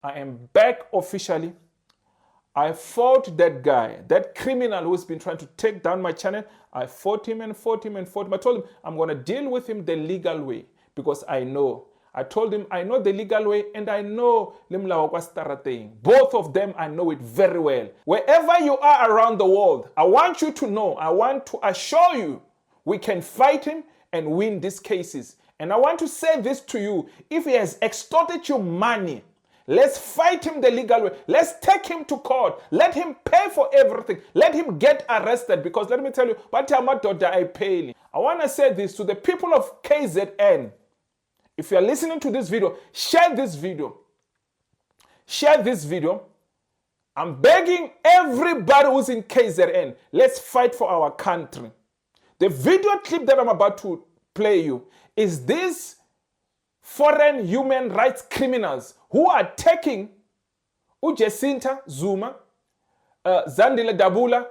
I am back officially. I fought that guy, that criminal who's been trying to take down my channel. I fought him and fought him and fought him. I told him I'm going to deal with him the legal way because I know. I told him I know the legal way and I know both of them, I know it very well. Wherever you are around the world, I want you to know, I want to assure you, we can fight him and win these cases. And I want to say this to you, if he has extorted you money, let's fight him the legal way. Let's take him to court. Let him pay for everything. Let him get arrested because let me tell you, I want to say this to the people of KZN. If you are listening to this video, share this video. Share this video. I'm begging everybody who's in KZN, let's fight for our country. The video clip that I'm about to play you is these foreign human rights criminals who are taking Jacinta Zuma, Dudula,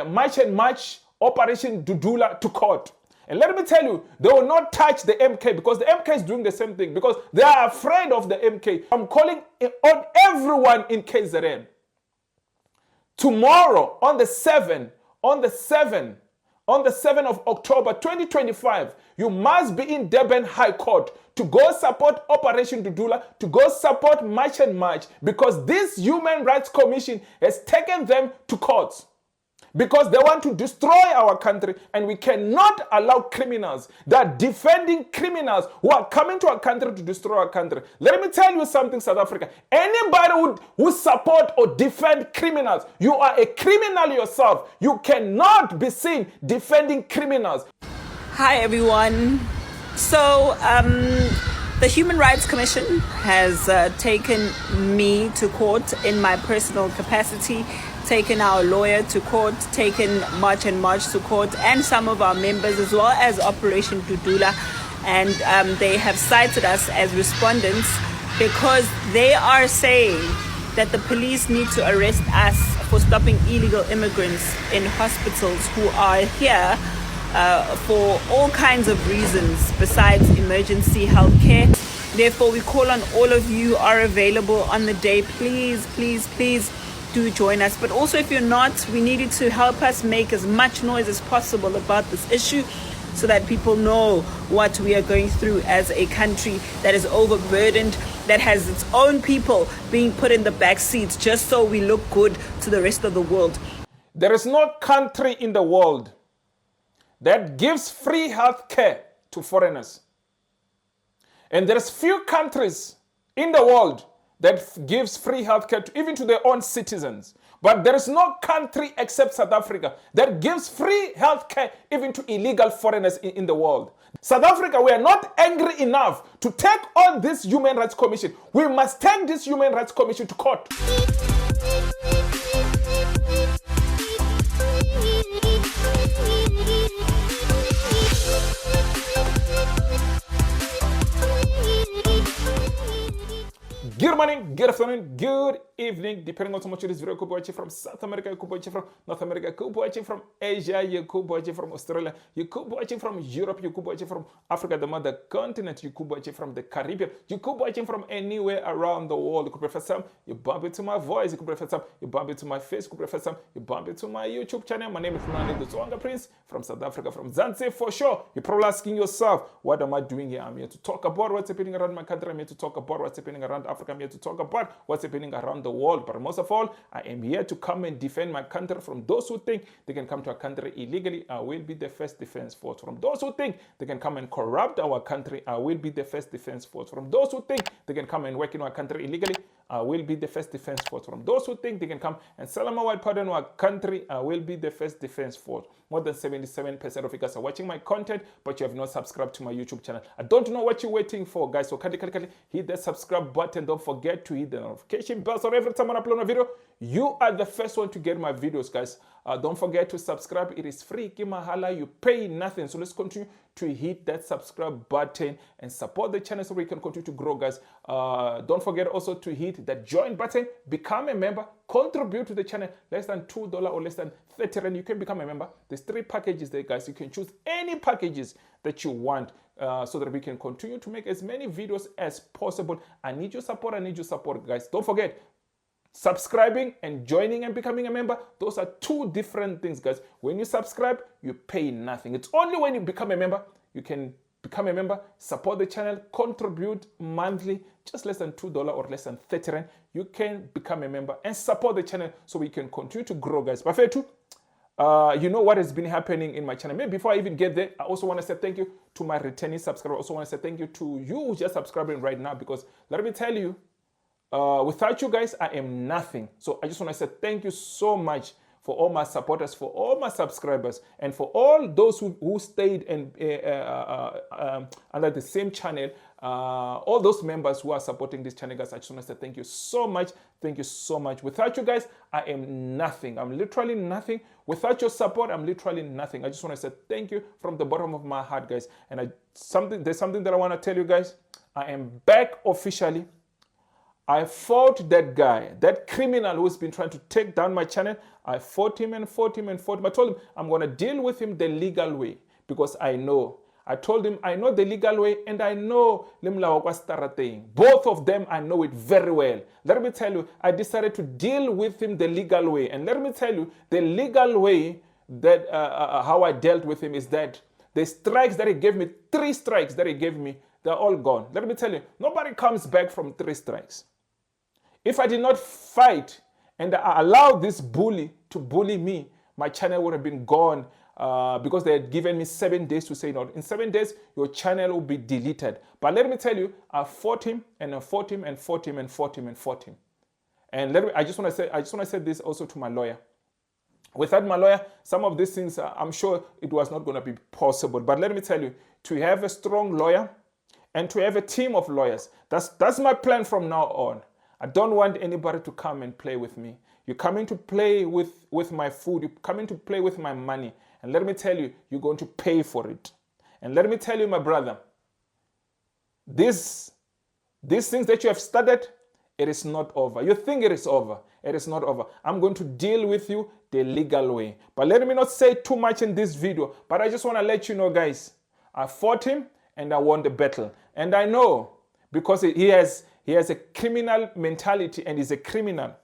March and March, Operation Dudula to court. And let me tell you, they will not touch the MK because the MK is doing the same thing because they are afraid of the MK. I'm calling on everyone in KZN. Tomorrow, on the 7th of October 2025, you must be in Durban Hight Court to go support Operation Dudula, to go support March and March, because this Human Rights Commission has taken them to court. Because they want to destroy our country, and we cannot allow criminals that are defending criminals who are coming to our country to destroy our country. Let me tell you something, South Africa. Anybody who support or defend criminals, you are a criminal yourself. You cannot be seen defending criminals. Hi everyone. So the Human Rights Commission has taken me to court in my personal capacity, taken our lawyer to court, taken March and March to court, and some of our members as well as Operation Dudula. And they have cited us as respondents because they are saying that the police need to arrest us for stopping illegal immigrants in hospitals who are here for all kinds of reasons besides emergency health care. Therefore, we call on all of you who are available on the day, please do join us. But also, if you're not, we need you to help us make as much noise as possible about this issue so that people know what we are going through as a country that is overburdened, that has its own people being put in the back seats just so we look good to the rest of the world. There is no country in the world that gives free health care to foreigners. And there's few countries in the world that gives free health care even to their own citizens. But there is no country except South Africa that gives free health care even to illegal foreigners in the world. South Africa, we are not angry enough to take on this Human Rights Commission. We must take this Human Rights Commission to court. Good morning, good afternoon, good evening, depending on how much this video. You could be watching from South America, you could be watching from North America, you could be watching from Asia, you could be watching from Australia, you could be watching from Europe, you could be watching from Africa, the mother continent, you could be watching from the Caribbean, you could be watching from anywhere around the world. You could prefer some, you bump into my voice, you could prefer some, you bump into my face, you could prefer some, you bump into my YouTube channel. My name is Hlulani, the Tsonga Prince from South Africa, from Zanzibar for sure. You're probably asking yourself, what am I doing here? I'm here to talk about what's happening around my country. I'm here to talk about what's happening around Africa. I'm here to talk about what's happening around the world. But most of all, I am here to come and defend my country from those who think they can come to our country illegally. I will be the first defense force. From those who think they can come and corrupt our country, I will be the first defense force. From those who think they can come and work in our country illegally, I will be the first defense force. From those who think they can come and sell my white powder in our country, I will be the first defense force. More than 77% of you guys are watching my content, but you have not subscribed to my YouTube channel. I don't know what you're waiting for, guys. So hit that subscribe button. Don't forget to hit the notification bell so every time I upload a video, you are the first one to get my videos, guys. Don't forget to subscribe. It is free. Kimahala, you pay nothing. So let's continue to hit that subscribe button and support the channel so we can continue to grow, guys. Don't forget also to hit that join button, become a member, contribute to the channel. Less than $2 or less than 30 rand, you can become a member. There's 3 packages there, guys. You can choose any packages that you want. so that we can continue to make as many videos as possible. I need your support. I need your support, guys. Don't forget, subscribing and joining and becoming a member, those are two different things, guys. When you subscribe, you pay nothing. It's only when you become a member, you can become a member, support the channel, contribute monthly, just less than $2 or less than 30 Rand. You can become a member and support the channel so we can continue to grow, guys. But you know what has been happening in my channel. Maybe before I even get there, I also want to say thank you to my returning subscribers. I also want to say thank you to you who just subscribing right now, because let me tell you, without you guys, I am nothing. So I just want to say thank you so much for all my supporters, for all my subscribers, and for all those who stayed and under the same channel, all those members who are supporting this channel, guys. I just want to say thank you so much. Thank you so much. Without you guys, I am nothing. I'm literally nothing. Without your support, I'm literally nothing. I just want to say thank you from the bottom of my heart, guys. And there's something that I want to tell you guys. I am back officially. I fought that guy, that criminal who's been trying to take down my channel. I fought him and fought him and fought him. I told him I'm going to deal with him the legal way, because I know. I told him I know the legal way, and I know both of them. I know it very well. Let me tell you, I decided to deal with him the legal way. And let me tell you, the legal way that how I dealt with him is that the strikes that he gave me, 3 strikes that he gave me, they're all gone. Let me tell you, nobody comes back from 3 strikes. If I did not fight and I allowed this bully to bully me, my channel would have been gone, because they had given me 7 days to say no. In 7 days, your channel will be deleted. But let me tell you, I fought him and I fought him and fought him and fought him and fought him. And I just want to say this also to my lawyer. Without my lawyer, some of these things, I'm sure it was not going to be possible. But let me tell you, to have a strong lawyer and to have a team of lawyers, that's my plan from now on. I don't want anybody to come and play with me. You're coming to play with my food. You're coming to play with my money. And let me tell you, you're going to pay for it. And let me tell you, my brother, these things that you have started, it is not over. You think it is over. It is not over. I'm going to deal with you the legal way. But let me not say too much in this video. But I just want to let you know, guys, I fought him and I won the battle. And I know, because he has a criminal mentality and he's a criminal.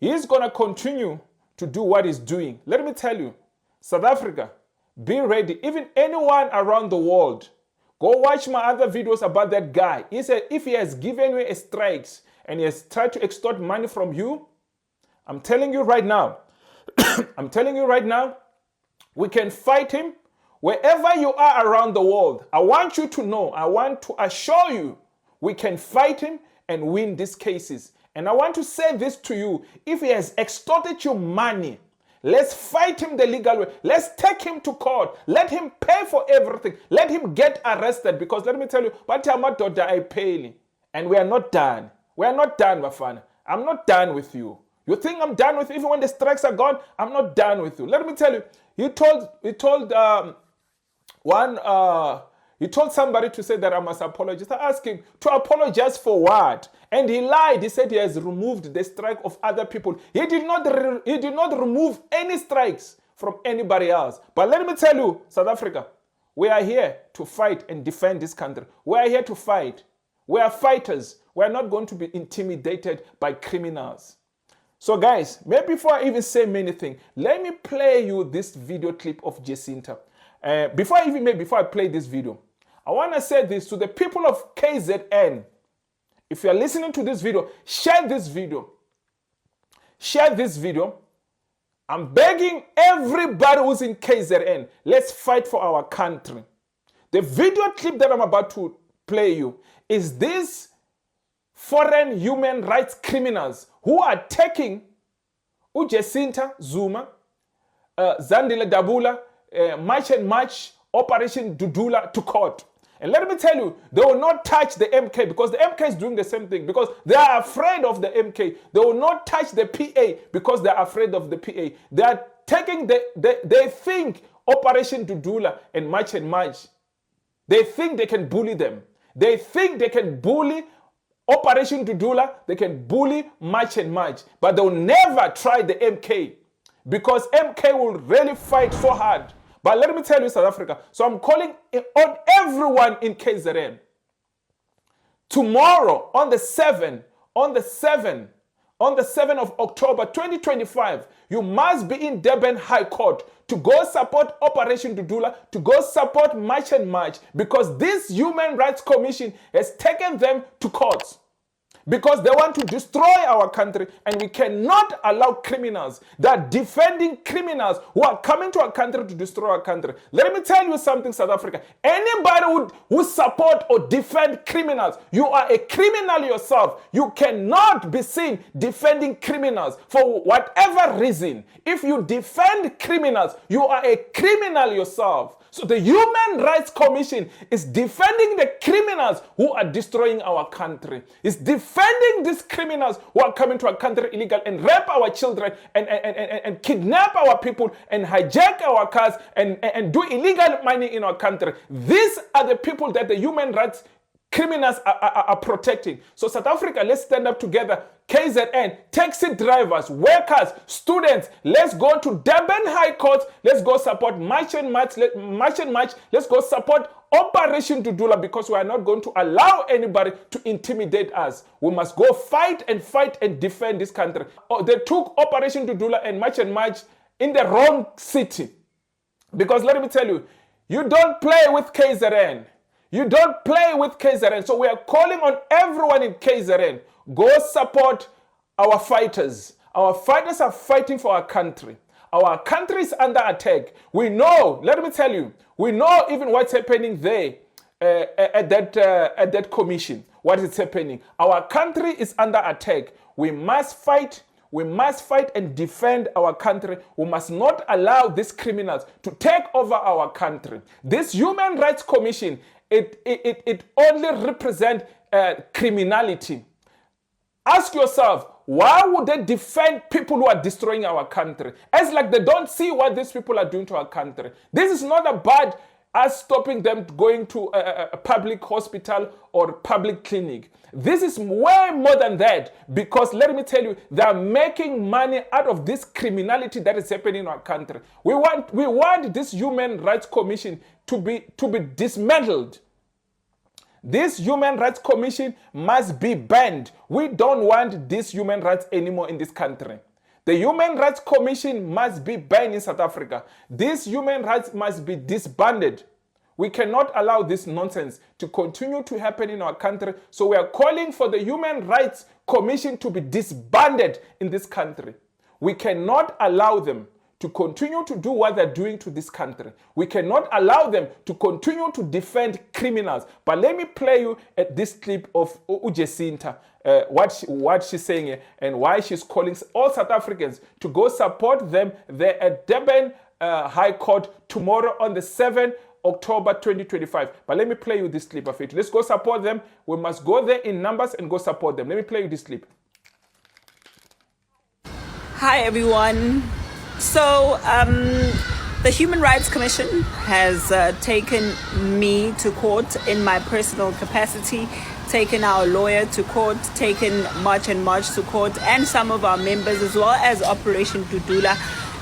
He's going to continue to do what he's doing. Let me tell you, South Africa, be ready. Even anyone around the world, go watch my other videos about that guy. He said if he has given you a strikes and he has tried to extort money from you, I'm telling you right now, we can fight him wherever you are around the world. I want you to know, I want to assure you, we can fight him and win these cases. And I want to say this to you. If he has extorted you money, let's fight him the legal way. Let's take him to court. Let him pay for everything. Let him get arrested. Because let me tell you, and we are not done. We are not done, Bafana. I'm not done with you. You think I'm done with you? Even when the strikes are gone, I'm not done with you. Let me tell you, he told somebody to say that I must apologize. I asked him to apologize for what? And he lied. He said he has removed the strike of other people. He did not remove any strikes from anybody else. But let me tell you, South Africa, we are here to fight and defend this country. We are here to fight. We are fighters. We are not going to be intimidated by criminals. So guys, maybe before I even say anything, let me play you this video clip of Jacinta. Before I play this video, I want to say this to the people of KZN. If you are listening to this video, share this video. Share this video. I'm begging everybody who's in KZN, let's fight for our country. The video clip that I'm about to play you is these foreign human rights criminals who are taking Jacinta Zuma, Zandile Dabula, March and March, Operation Dudula to court. And let me tell you, they will not touch the MK because the MK is doing the same thing because they are afraid of the MK. They will not touch the PA because they are afraid of the PA. They are taking they think Operation Dudula and March, they think they can bully them. They think they can bully Operation Dudula, they can bully March, but they will never try the MK because MK will really fight so hard. But let me tell you, South Africa, so I'm calling on everyone in KZN. Tomorrow, on the 7th of October 2025, you must be in Durban Hight Court to go support Operation Dudula, to go support March and March, because this Human Rights Commission has taken them to court. Because they want to destroy our country, and we cannot allow criminals that are defending criminals who are coming to our country to destroy our country. Let me tell you something, South Africa. Anybody who support or defend criminals, you are a criminal yourself. You cannot be seen defending criminals for whatever reason. If you defend criminals, you are a criminal yourself. So the Human Rights Commission is defending the criminals who are destroying our country. It's defending these criminals who are coming to our country illegal and rape our children and kidnap our people and hijack our cars and do illegal mining in our country. These are the people that the human rights criminals are protecting. So South Africa, let's stand up together. KZN, taxi drivers, workers, students, let's go to Durban Hight Court. Let's go support March and March. Let's go support Operation Dudula, because we are not going to allow anybody to intimidate us. We must go fight and defend this country. Oh, they took Operation Dudula and March in the wrong city. Because let me tell you, you don't play with KZN. You don't play with KZN. So we are calling on everyone in KZN. Go support our fighters. Our fighters are fighting for our country. Our country is under attack. We know, let me tell you, we know even what's happening there at that commission. What is happening? Our country is under attack. We must fight. We must fight and defend our country. We must not allow these criminals to take over our country. This Human Rights Commission, it only represents criminality. Ask yourself, why would they defend people who are destroying our country? It's like they don't see what these people are doing to our country. This is not about us stopping them going to a public hospital or public clinic. This is way more than that, because let me tell you, they are making money out of this criminality that is happening in our country. We want this Human Rights Commission to be dismantled. This Human Rights Commission must be banned. We don't want this human rights anymore in this country. The Human Rights Commission must be banned in South Africa. This human rights must be disbanded. We cannot allow this nonsense to continue to happen in our country. So we are calling for the Human Rights Commission to be disbanded in this country. We cannot allow them to continue to do what they're doing to this country. We cannot allow them to continue to defend criminals. But let me play you this clip of Jacinta, what she's saying here, and why she's calling all South Africans to go support them there at Durban High Court tomorrow on the 7th October 2025. But let me play you this clip of it. Let's go support them. We must go there in numbers and go support them. Let me play you this clip. Hi, everyone. So, the Human Rights Commission has taken me to court in my personal capacity, taken our lawyer to court, taken March and March to court, and some of our members, as well as Operation Dudula.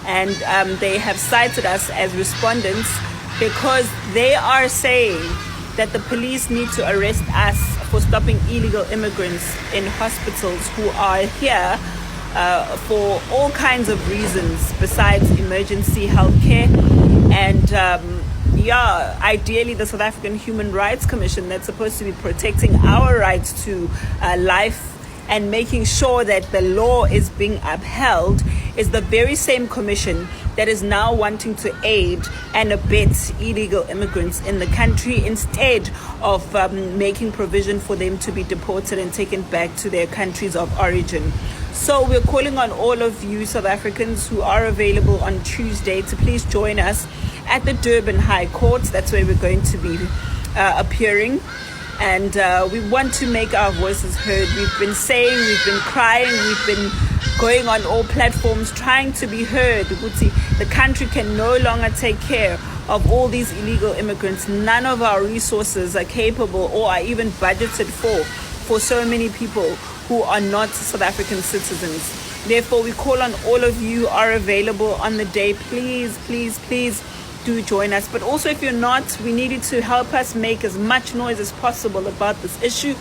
And they have cited us as respondents because they are saying that the police need to arrest us for stopping illegal immigrants in hospitals who are here for all kinds of reasons besides emergency healthcare. And ideally the South African Human Rights Commission, that's supposed to be protecting our rights to life and making sure that the law is being upheld, is the very same commission that is now wanting to aid and abet illegal immigrants in the country instead of making provision for them to be deported and taken back to their countries of origin. So we're calling on all of you South Africans who are available on Tuesday to please join us at the Durban Hight Court. That's where we're going to be appearing. And we want to make our voices heard. We've been saying, we've been crying, we've been going on all platforms trying to be heard. The country can no longer take care of all these illegal immigrants. None of our resources are capable or are even budgeted for so many people who are not South African citizens. Therefore, we call on all of you who are available on the day. Please, please, please do join us. But also, if you're not, we need you to help us make as much noise as possible about this issue,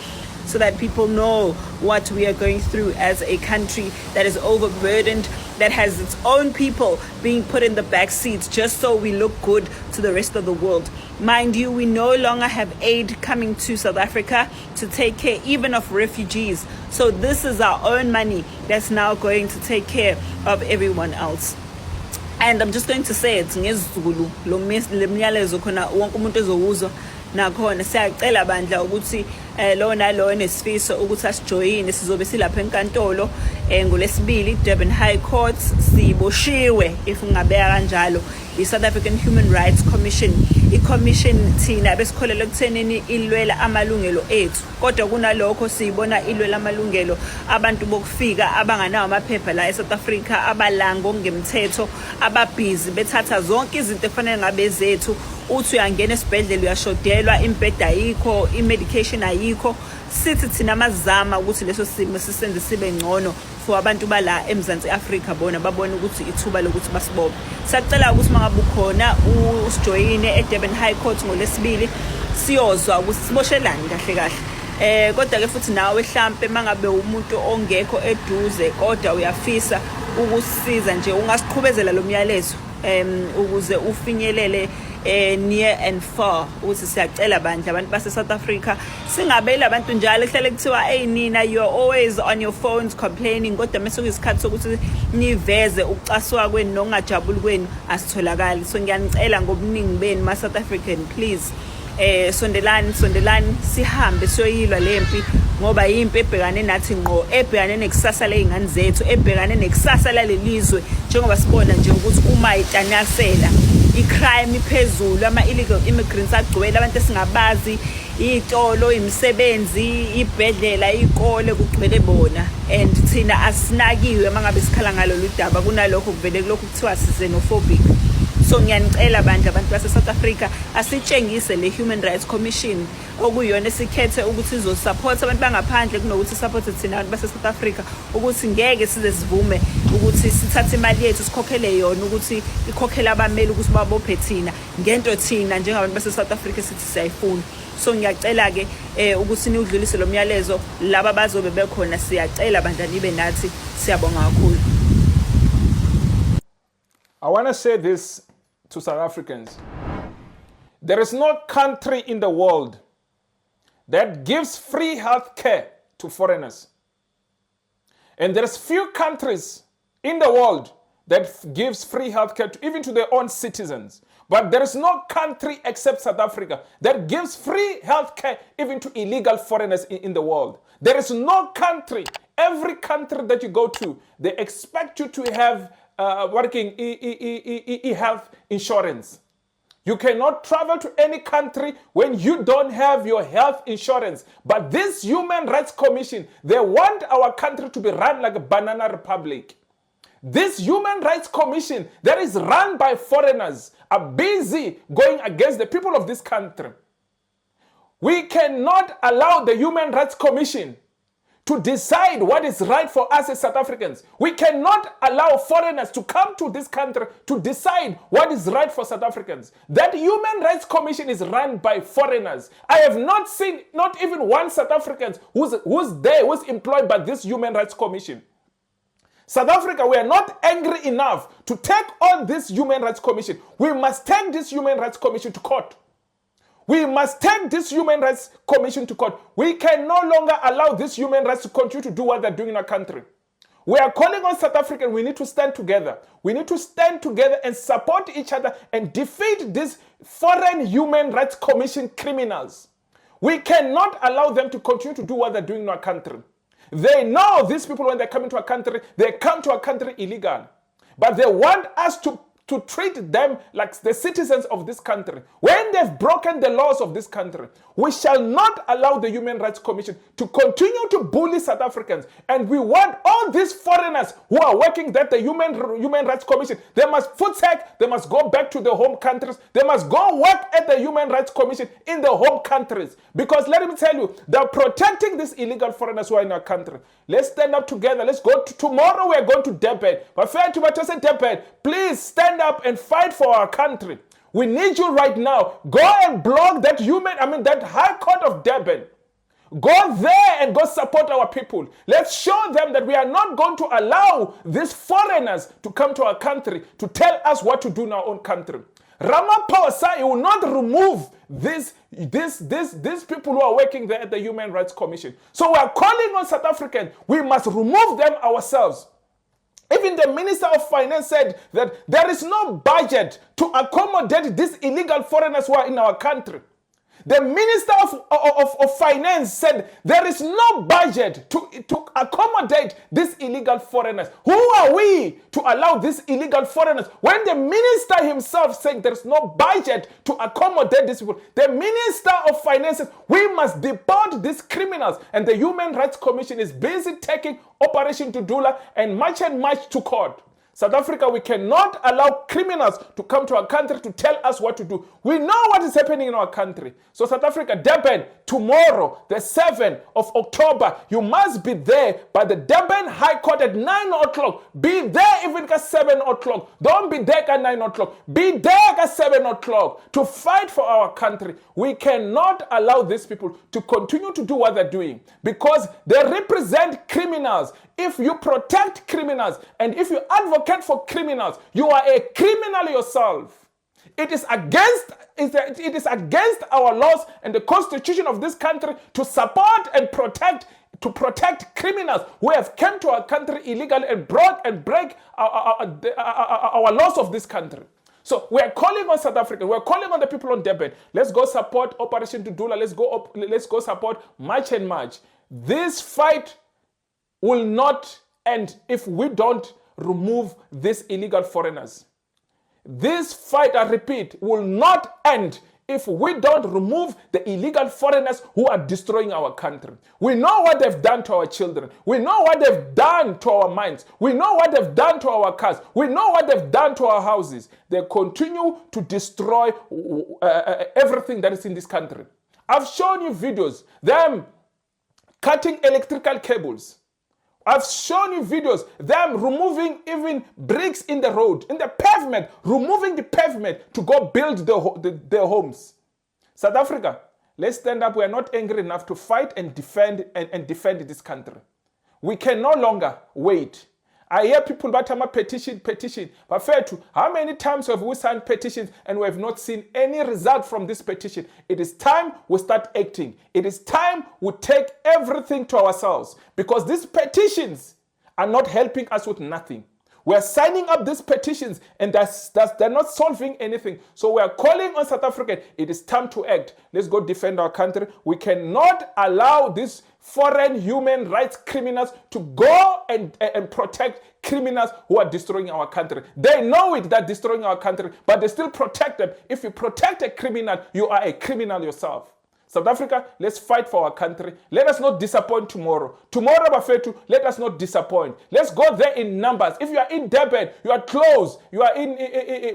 so that people know what we are going through as a country that is overburdened, that has its own people being put in the back seats just so we look good to the rest of the world. Mind you, we no longer have aid coming to South Africa to take care even of refugees. So this is our own money that's now going to take care of everyone else. And I'm just going to say it ngesiZulu, lo myalezo khona wonke umuntu ezowuzwa nakhona. Siyacela bandla ukuthi lo nalo nesifiso ukuthi asijoyine, sizobe silapha enkantolo ngolesibili Durban Hight Court. Siboshiwe if ngabeka kanjalo i-South African Human Rights Commission. I-commission thina besikholela ekuthenini ilwela amalungelo ethu, kodwa kunalokho siyibona ilwela amalungelo abantu bokufika abanganawo amaphepha la eSouth Africa, abalango ngemthetho, ababhizi bethatha zonke izinto efanele ngabe zethu. Uthi uyangena esibhedlela uyashodelwa, imbheda ayikho, i-medication ayikho. Sithi thina mazama ukuthi leso simo sisenze sibe ngcono for abantu bala eMzansi Afrika, bona babone ukuthi ithuba lokuthi basibobe. Siyacela ukuthi mangabe ukhona usijoyine eDurban High Court ngolesibili, siyozwa ukuthi siboshelani kahle kahle. Kodwa ke futhi nawe mhlambe mangabe umuntu ongekho eduze kodwa uyafisa ukusisiza nje, ungasiqhubezela lo myalezo ukuze ufinyelele near and far. Ukuthi siyacela bandla abantu base South Africa singabela abantu njalo ehlele kuthiwa hey nina you are always on your phones complaining, kodwa mase kuyisikhathi sokuthi niveze ukucaswa kwenu nokungajabuli kwenu asitholakali. So ngiyanicela ngobuningi benu ma South African, please sondelani sihambe siyoyilwa lempi, ngoba yimpi ebhekane nathi ngqo, ebhekane nekusasa lezingane zethu, ebhekane nekusasa lalelizwe. Njengoba sibona nje ukuthi uma itanasela i-crime iphezulu, ama-illegal immigrants agcwele, abantu esingabazi, iy'tolo, imisebenzi, ibhedlela, iy'kole, kugcwele bona. And thina asinakiwe mangabe sikhala ngalolu daba, kunalokho kuvele kulokhu kuthiwa xenophobic. So ngiyanicela bandla abantu base South Africa asitshengise le Human Rights Commission okuyona esikhethe ukuthi izosupport abantu bangaphandle kunokuthi support thina abantu base South Africa, ukuthi ngeke size sivume ukuthi sithathe imali yethu sikhokhele yona ukuthi ikhokhela abameli ukuthi babophe thina ngento thina njengabantu base South Africa sithi siyayifuna. So ngiyacela ke ukuthi niudlulise lo myalezo laba bazobe bekhona, siyacela bandla nibe nathi, siyabonga kakhulu. I want to say this to South Africans. There is no country in the world that gives free health care to foreigners. And there's few countries in the world that gives free health care even to their own citizens. But there is no country except South Africa that gives free health care even to illegal foreigners in the world. There is no country, every country that you go to, they expect you to have working health insurance. You cannot travel to any country when you don't have your health insurance. But this Human Rights Commission, they want our country to be run like a banana republic. This Human Rights Commission that is run by foreigners are busy going against the people of this country. We cannot allow the Human Rights Commission to decide what is right for us as South Africans. We cannot allow foreigners to come to this country to decide what is right for South Africans. That Human Rights Commission is run by foreigners. I have not seen not even one South African who's employed by this Human Rights Commission. South Africa, we are not angry enough to take on this Human Rights Commission. We must take this Human Rights Commission to court. We must take this Human Rights Commission to court. We can no longer allow this human rights to continue to do what they're doing in our country. We are calling on South Africa. We need to stand together. We need to stand together and support each other and defeat these foreign Human Rights Commission criminals. We cannot allow them to continue to do what they're doing in our country. They know these people, when they come into our country, they come to our country illegal. But they want us to treat them like the citizens of this country. When they've broken the laws of this country, we shall not allow the Human Rights Commission to continue to bully South Africans. And we want all these foreigners who are working at the Human Rights Commission, they must they must go back to their home countries. They must go work at the Human Rights Commission in their home countries. Because let me tell you, they're protecting these illegal foreigners who are in our country. Let's stand up together. Let's go tomorrow we're going to Durban. But fair to Durban, please stand up and fight for our country. We need you right now. Go and block that that High Court of Durban. Go there and go support our people. Let's show them that we are not going to allow these foreigners to come to our country to tell us what to do in our own country. Ramaphosa will not remove these people who are working there at the Human Rights Commission. So we are calling on South Africans. We must remove them ourselves. Even the Minister of Finance said that there is no budget to accommodate these illegal foreigners who are in our country. The Minister of Finance said there is no budget to accommodate these illegal foreigners. Who are we to allow these illegal foreigners? When the Minister himself said there is no budget to accommodate these people, the Minister of Finance says we must deport these criminals. And the Human Rights Commission is busy taking Operation Dudula and march to court. South Africa, we cannot allow criminals to come to our country to tell us what to do. We know what is happening in our country. So South Africa, Durban, tomorrow, the 7th of October, you must be there by the Durban High Court at 9 o'clock. Be there even at 7 o'clock. Don't be there at 9 o'clock. Be there at 7 o'clock to fight for our country. We cannot allow these people to continue to do what they're doing because they represent criminals. If you protect criminals and if you advocate for criminals, you are a criminal yourself. It is against our laws and the constitution of this country to support and protect criminals who have come to our country illegally and break our laws of this country. So we are calling on South Africa. We are calling on the people on Durban. Let's go support Operation Dudula. Let's go support March. This fight will not end if we don't remove these illegal foreigners. This fight, I repeat, will not end if we don't remove the illegal foreigners who are destroying our country. We know what they've done to our children. We know what they've done to our minds. We know what they've done to our cars. We know what they've done to our houses. They continue to destroy everything that is in this country. I've shown you videos, them cutting electrical cables. I've shown you videos, them removing even bricks in the road, in the pavement, removing the pavement to go build their homes. South Africa, let's stand up. We are not angry enough to fight and defend this country. We can no longer wait. I hear people about petition. But fair to, how many times have we signed petitions and we have not seen any result from this petition? It is time we start acting. It is time we take everything to ourselves because these petitions are not helping us with nothing. We are signing up these petitions and they're not solving anything. So we are calling on South Africa. It is time to act. Let's go defend our country. We cannot allow these foreign human rights criminals to go and protect criminals who are destroying our country. They know it, they're destroying our country, but they still protect them. If you protect a criminal, you are a criminal yourself. South Africa, let's fight for our country. Let us not disappoint tomorrow. Tomorrow, Bafetu, let us not disappoint. Let's go there in numbers. If you are in Durban, you are close, you are in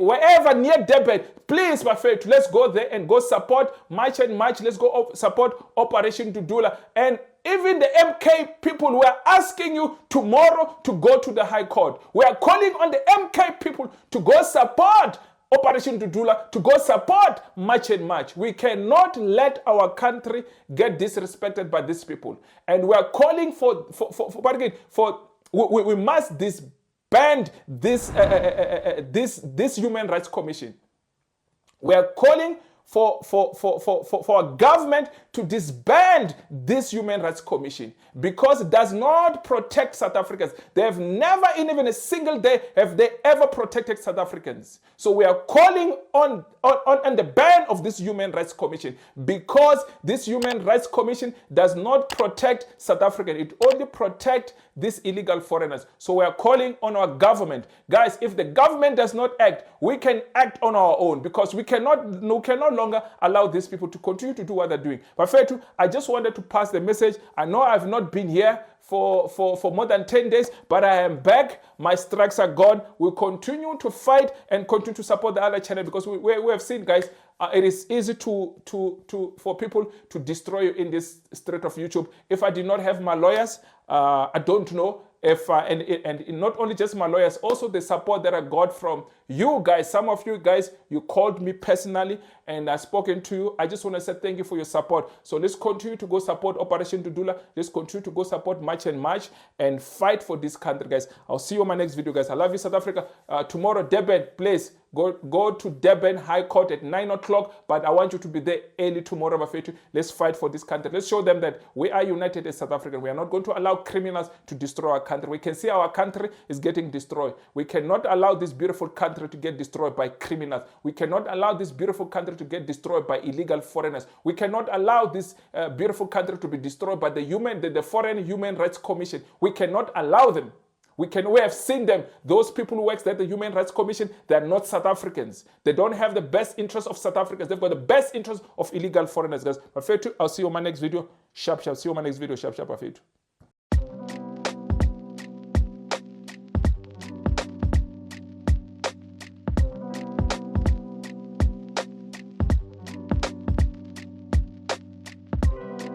wherever near Durban, please, Bafetu, let's go there and go support March. Let's go support Operation Dudula. And even the MK people, we are asking you tomorrow to go to the High Court. We are calling on the MK people to go support Operation Dudula, to go support March. We cannot let our country get disrespected by these people. And we are calling we must disband this Human Rights Commission. We are calling for a government to disband this Human Rights Commission because it does not protect South Africans. They have never, in even a single day, have they ever protected South Africans. So we are calling on the ban of this Human Rights Commission because this Human Rights Commission does not protect South Africans. It only protects these illegal foreigners. So we are calling on our government. Guys, if the government does not act, we can act on our own because we cannot longer allow these people to continue to do what they're doing. But Fetu, I just wanted to pass the message. I know I've not been here for more than 10 days, but I am back. My strikes are gone. We'll continue to fight and continue to support the other channel because we have seen, guys, it is easy for people to destroy you in this street of YouTube. If I did not have my lawyers, I don't know If and not only just my lawyers, also the support that I got from you guys. Some of you guys, you called me personally and I've spoken to you. I just want to say thank you for your support. So let's continue to go support Operation Dudula. Let's continue to go support March and March and fight for this country, guys. I'll see you on my next video, guys. I love you, South Africa. Tomorrow, Durban, please go to Durban Hight Court at 9 o'clock. But I want you to be there early tomorrow, Bafetu. Let's fight for this country. Let's show them that we are united as South Africans. We are not going to allow criminals to destroy our country. We can see our country is getting destroyed. We cannot allow this beautiful country to get destroyed by criminals. We cannot allow this beautiful country to get destroyed by illegal foreigners. We cannot allow this beautiful country to be destroyed by the Foreign Human Rights Commission. We cannot allow them. We have seen them. Those people who work at the Human Rights Commission, they are not South Africans. They don't have the best interest of South Africans. They've got the best interest of illegal foreigners, guys. I'll see you on my next video. Sharp. See you on my next video. Sharp.